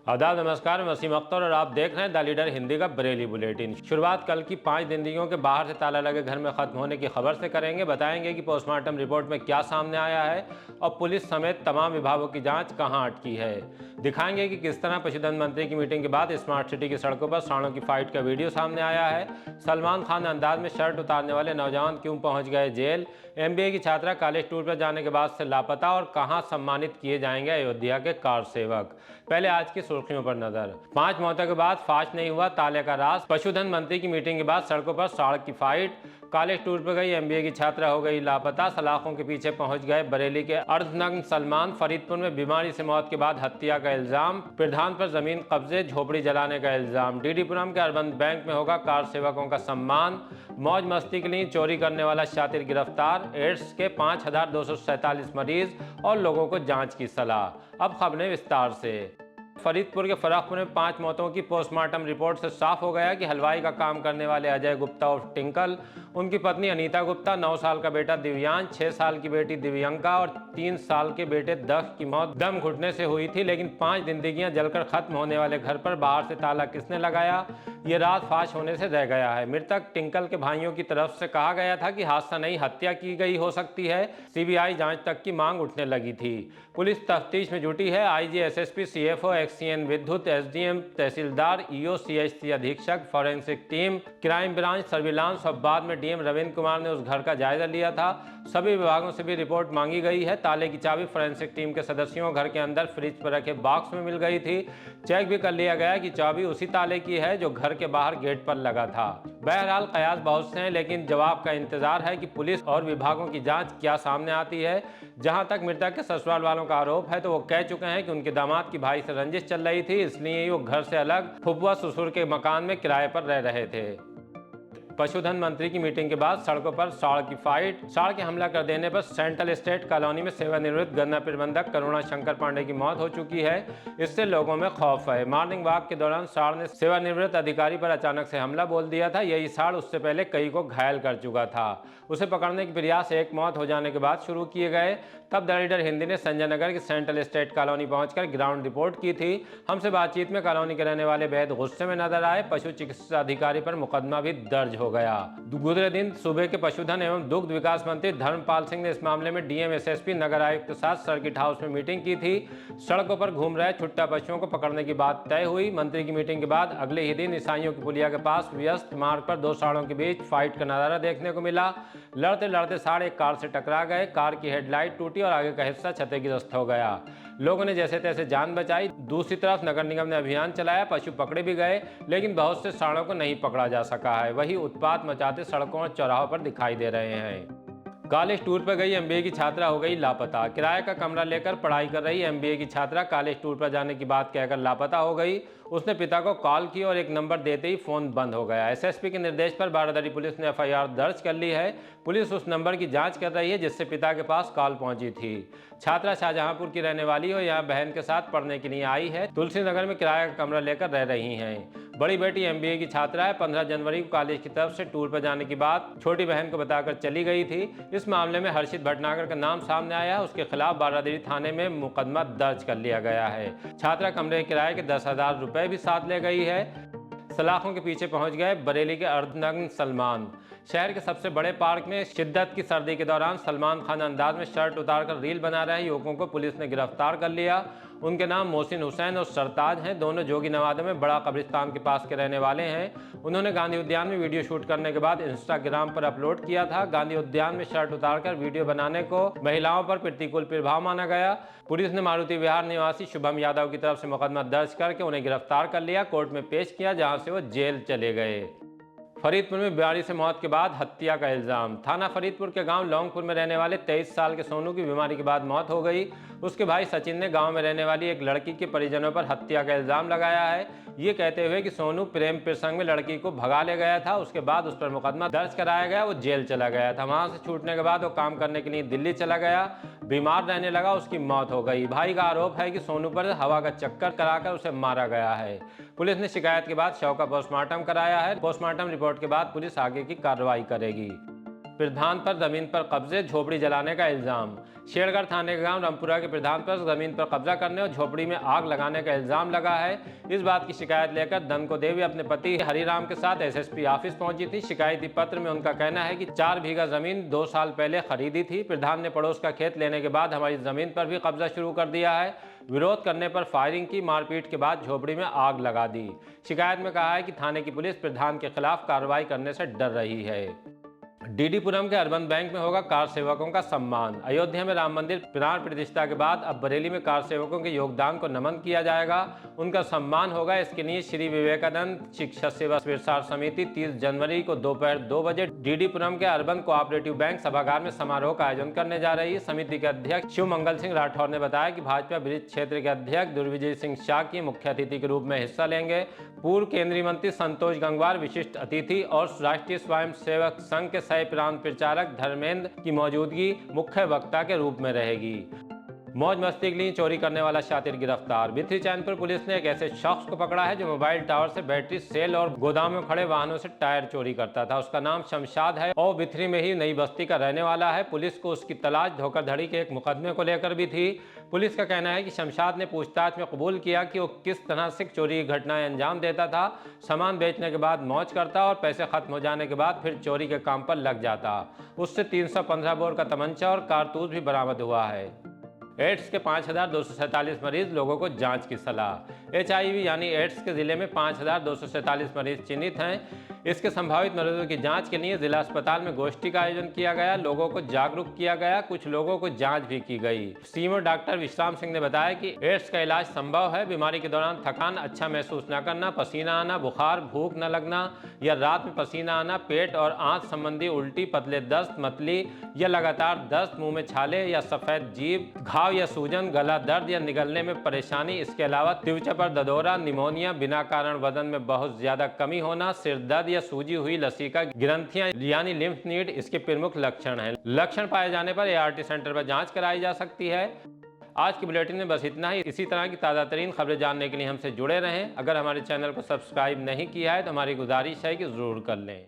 आदाब, नमस्कार। मैं वसीम अख्तर और आप देख रहे हैं द लीडर हिंदी का बरेली बुलेटिन। शुरुआत कल की 5 जिंदगियों के बाहर से ताला लगे घर में खत्म होने की खबर से करेंगे। बताएंगे कि पोस्टमार्टम रिपोर्ट में क्या सामने आया है और पुलिस समेत तमाम विभागों की जांच कहां अटकी है। दिखाएंगे कि किस तरह पशुधन मंत्री की मीटिंग के बाद स्मार्ट सिटी की सड़कों पर सांडों की फाइट का वीडियो सामने आया है। सलमान खान अंदाज में शर्ट उतारने वाले नौजवान क्यों पहुंच गए जेल। MBA की छात्रा कॉलेज टूर पर जाने के बाद से लापता और कहां सम्मानित किए जाएंगे अयोध्या के कार सेवक। पहले आज की सुर्खियों पर नजर। 5 मौतों के बाद फाश नहीं हुआ ताले का राज। पशुधन मंत्री की मीटिंग के बाद सड़कों पर साड़ की फाइट। कॉलेज टूर पर गई MBA की छात्रा हो गई लापता। सलाखों के पीछे पहुंच गए बरेली के अर्धनग्न सलमान। फरीदपुर में बीमारी से मौत के बाद हत्या का इल्जाम। प्रधान पर जमीन कब्जे झोपड़ी जलाने का इल्जाम। डीडीपुरम के अर्बन बैंक में होगा कार सेवकों का सम्मान। मौज मस्ती के लिए चोरी करने वाला शातिर गिरफ्तार। एड्स के 5247 मरीज और लोगों को जांच की सलाह। अब खबरें विस्तार से। फरीदपुर के फराखपुर में 5 मौतों की पोस्टमार्टम रिपोर्ट से साफ हो गया कि हलवाई का काम करने वाले अजय गुप्ता और टिंकल, उनकी पत्नी अनीता गुप्ता, 9 साल का बेटा दिव्यांश, 6 साल की बेटी दिव्यंका और 3 साल के बेटे दक्ष की मौत दम घुटने से हुई थी। लेकिन 5 जिंदगियां जलकर खत्म होने वाले घर पर बाहर से ताला किसने लगाया, ये राज फाश होने से रह गया है। मृतक टिंकल के भाइयों की तरफ से कहा गया था कि हादसा नहीं, हत्या की गई हो सकती है। CBI जांच तक की मांग उठने लगी थी। पुलिस तफ्तीश में जुटी है। IG, SSP, CFO, XCN विद्युत, SDM, तहसीलदार, EO, CHC अधीक्षक, forensic team, crime branch, surveillance और बाद में DM रविंद्र कुमार ने उस घर का जायजा लिया था। सभी विभागों से भी रिपोर्ट मांगी गई है। ताले की चाबी फॉरेंसिक टीम के सदस्यों घर के अंदर फ्रिज पर रखे बॉक्स में मिल गई थी। चेक भी कर लिया गया कि चाबी उसी ताले की है जो घर के बाहर गेट पर लगा था। बहरहाल कयास बहुत से हैं, लेकिन जवाब का इंतजार है कि पुलिस और विभागों की जांच क्या सामने आती है। जहां तक मृतक के ससुराल वालों का आरोप है तो वो कह चुके हैं कि उनके दामाद की भाई से रंजिश चल रही थी, इसलिए वो घर से अलग फुफुआ ससुर के मकान में किराए पर रह रहे थे। पशुधन मंत्री की मीटिंग के बाद सड़कों पर साड़ की फाइट। साड़ के हमला कर देने पर सेंट्रल स्टेट कॉलोनी में सेवानिवृत्त गन्ना प्रबंधक करुणा शंकर पांडे की मौत हो चुकी है। इससे लोगों में खौफ है। मॉर्निंग वॉक के दौरान साड़ ने सेवानिवृत्त अधिकारी पर अचानक से हमला बोल दिया था। यही साड़ उससे पहले कई को घायल कर चुका था। उसे पकड़ने के प्रयास एक मौत हो जाने के बाद शुरू किए गए। तब द लीडर हिंदी ने संजय नगर की सेंट्रल स्टेट कॉलोनी पहुंचकर ग्राउंड रिपोर्ट की थी। हमसे बातचीत में कॉलोनी के रहने वाले बेहद गुस्से में नजर आए। पशु चिकित्सा अधिकारी पर मुकदमा भी दर्ज हो गया। गुजरे दिन सूबे के पशुधन एवं दुग्ध विकास मंत्री धर्मपाल सिंह ने इस मामले में DM, SSP, नगर आयुक्त के साथ सर्किट हाउस में मीटिंग की थी। सड़कों पर घूम रहे छुट्टा पशुओं को पकड़ने की बात तय हुई। मंत्री की मीटिंग के बाद अगले ही दिन ईसाइयों की पुलिया के पास व्यस्त मार्ग पर 2 साड़ों के बीच फाइट का नजारा देखने को मिला। लड़ते लड़ते साड़ एक कार से टकरा गए। कार की हेडलाइट टूटी और आगे का हिस्सा क्षतिग्रस्त हो गया। लोगों ने जैसे तैसे जान बचाई। दूसरी तरफ नगर निगम ने अभियान चलाया। पशु पकड़े भी गए, लेकिन बहुत से साड़ों को नहीं पकड़ा जा सका है। वही उत्पात मचाते सड़कों और चौराहों पर दिखाई दे रहे हैं। कॉलेज टूर पर गई MBA की छात्रा हो गई लापता। किराए का कमरा लेकर पढ़ाई कर रही MBA की छात्रा कॉलेज टूर पर जाने की बात कहकर लापता हो गई। उसने पिता को कॉल की और एक नंबर देते ही फोन बंद हो गया। SSP के निर्देश पर बारादरी पुलिस ने FIR दर्ज कर ली है। पुलिस उस नंबर की जांच कर रही है जिससे पिता के पास कॉल पहुंची थी। छात्रा शाहजहांपुर की रहने वाली हो, यहाँ बहन के साथ पढ़ने के लिए आई है। तुलसी नगर में किराए का कमरा लेकर रह रही हैं। बड़ी बेटी MBA की छात्रा है। 15 जनवरी को कॉलेज की तरफ से टूर पर जाने की बात छोटी बहन को बताकर चली गई थी। इस मामले में हर्षित भटनागर का नाम सामने आया है। उसके खिलाफ बारादरी थाने में मुकदमा दर्ज कर लिया गया है। छात्रा कमरे किराए के 10,000 रुपए भी साथ ले गई है। सलाखों के पीछे पहुंच गए बरेली के अर्धनग्न सलमान। शहर के सबसे बड़े पार्क में शिद्दत की सर्दी के दौरान सलमान खान अंदाज में शर्ट उतारकर रील बना रहे युवकों को पुलिस ने गिरफ्तार कर लिया। उनके नाम मोहसिन हुसैन और सरताज हैं। दोनों जोगी नवादा में बड़ा कब्रिस्तान के पास के रहने वाले हैं। उन्होंने गांधी उद्यान में वीडियो शूट करने के बाद इंस्टाग्राम पर अपलोड किया था। गांधी उद्यान में शर्ट उतारकर वीडियो बनाने को महिलाओं पर प्रतिकूल प्रभाव माना गया। पुलिस ने मारुति विहार निवासी शुभम यादव की तरफ से मुकदमा दर्ज करके उन्हें गिरफ्तार कर लिया, कोर्ट में पेश किया, जहां से वो जेल चले गए। फरीदपुर में बीमारी से मौत के बाद हत्या का इल्जाम। थाना फरीदपुर के गांव लौंगपुर में रहने वाले 23 साल के सोनू की बीमारी के बाद मौत हो गई। उसके भाई सचिन ने गांव में रहने वाली एक लड़की के परिजनों पर हत्या का इल्जाम लगाया है, ये कहते हुए कि सोनू प्रेम प्रसंग में लड़की को भगा ले गया था। उसके बाद उस पर मुकदमा दर्ज कराया गया। वो जेल चला गया था। वहां से छूटने के बाद वो काम करने के लिए दिल्ली चला गया। बीमार रहने लगा, उसकी मौत हो गई। भाई का आरोप है कि सोनू पर हवा का चक्कर कराकर उसे मारा गया है। पुलिस ने शिकायत के बाद शव का पोस्टमार्टम कराया है। पोस्टमार्टम रिपोर्ट के बाद पुलिस आगे की कार्रवाई करेगी। प्रधान पर जमीन पर कब्जे, झोपड़ी जलाने का इल्जाम। शेरगढ़ थाने के गांव रामपुरा के प्रधान पर जमीन पर कब्जा करने और झोपड़ी में आग लगाने का इल्जाम लगा है। इस बात की शिकायत लेकर दनको देवी अपने पति हरिराम के साथ एसएसपी ऑफिस पहुंची थी। शिकायती पत्र में उनका कहना है कि 4 बीघा जमीन 2 साल पहले खरीदी थी। प्रधान ने पड़ोस का खेत लेने के बाद हमारी जमीन पर भी कब्जा शुरू कर दिया है। विरोध करने पर फायरिंग की, मारपीट के बाद झोपड़ी में आग लगा दी। शिकायत में कहा है कि थाने की पुलिस प्रधान के खिलाफ कार्रवाई करने से डर रही है। डीडीपुरम के अर्बन बैंक में होगा कार सेवकों का सम्मान। अयोध्या में राम मंदिर प्राण प्रतिष्ठा के बाद अब बरेली में कार सेवकों के योगदान को नमन किया जाएगा, उनका सम्मान होगा। इसके लिए श्री विवेकानंद शिक्षा सेवा प्रसार समिति 30 जनवरी को दोपहर 2 बजे डीडीपुरम के अर्बन कोऑपरेटिव बैंक सभागार में समारोह का आयोजन करने जा रही है। समिति के अध्यक्ष शिव मंगल सिंह राठौर ने बताया कि भाजपा ब्रिज क्षेत्र के अध्यक्ष दुर्विजय सिंह शाक्य मुख्य अतिथि के रूप में हिस्सा लेंगे। पूर्व केंद्रीय मंत्री संतोष गंगवार विशिष्ट अतिथि और राष्ट्रीय स्वयं सेवक संघ के प्रांत प्रचारक धर्मेंद्र की मौजूदगी मुख्य वक्ता के रूप में रहेगी। मौज मस्ती के लिए चोरी करने वाला शातिर गिरफ्तार। भित्री चैनपुर पुलिस ने एक ऐसे शख्स को पकड़ा है जो मोबाइल टावर से बैटरी सेल और गोदाम में खड़े वाहनों से टायर चोरी करता था। उसका नाम शमशाद है और भित्री में ही नई बस्ती का रहने वाला है। पुलिस को उसकी तलाश धोखाधड़ी के एक मुकदमे को लेकर भी थी। पुलिस का कहना है कि शमशाद ने पूछताछ में कबूल किया कि वो किस तरह से चोरी की घटनाएं अंजाम देता था। सामान बेचने के बाद मौज करता और पैसे खत्म हो जाने के बाद फिर चोरी के काम पर लग जाता। उससे 315 बोर का तमंचा और कारतूस भी बरामद हुआ है। एड्स के 5,247 मरीज, लोगों को जांच की सलाह। HIV यानी एड्स के जिले में 5,247 मरीज चिन्हित हैं। इसके संभावित मरीजों की जांच के लिए जिला अस्पताल में गोष्ठी का आयोजन किया गया, लोगों को जागरूक किया गया, कुछ लोगों को जांच भी की गई। सीएमओ डॉक्टर विश्राम सिंह ने बताया कि एड्स का इलाज संभव है। बीमारी के दौरान थकान, अच्छा महसूस न करना, पसीना आना, बुखार, भूख न लगना या रात में पसीना आना, पेट और आंत संबंधी उल्टी, पतले दस्त, मतली या लगातार दस्त, मुंह में छाले या सफेद जीभ, घाव या सूजन, गला दर्द या निगलने में परेशानी। इसके अलावा त्वचा पर ददोरा, निमोनिया, बिना कारण बदन में बहुत ज्यादा कमी होना, सिर दर्द या सूजी हुई लसिका ग्रंथियां यानी लिम्फ नोड इसके प्रमुख लक्षण हैं। लक्षण पाए जाने पर ART सेंटर पर जांच कराई जा सकती है। आज की बुलेटिन में बस इतना ही। इसी तरह की ताज़ा तरीन खबरें जानने के लिए हमसे जुड़े रहें। अगर हमारे चैनल को सब्सक्राइब नहीं किया है तो हमारी गुजारिश है कि ज़रूर कर लें।